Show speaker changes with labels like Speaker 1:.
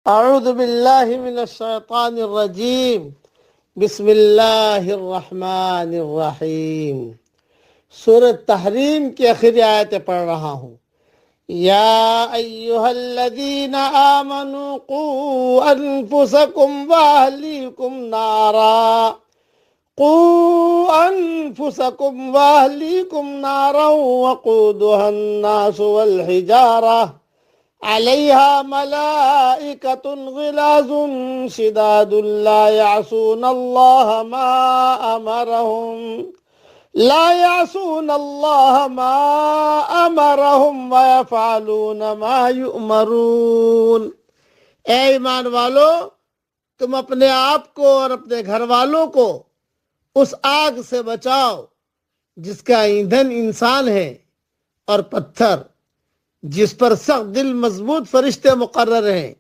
Speaker 1: اعوذ باللہ من الشیطان الرجیم، بسم اللہ الرحمن الرحیم۔ سورۃ تحریم کی آخری آیتیں پڑھ رہا ہوں۔ یا ایہا الذین آمنوا قوا انفسکم واہلیکم نارا وقودها الناس والحجارہ علیہا ملائکۃ غلاظ شداد لا یعصون اللہ ما امرہم ویفعلون ما یؤمرون۔ اے ایمان والو، تم اپنے آپ کو اور اپنے گھر والوں کو اس آگ سے بچاؤ جس کا ایندھن انسان ہے اور پتھر، جس پر سخت دل مضبوط فرشتے مقرر ہیں۔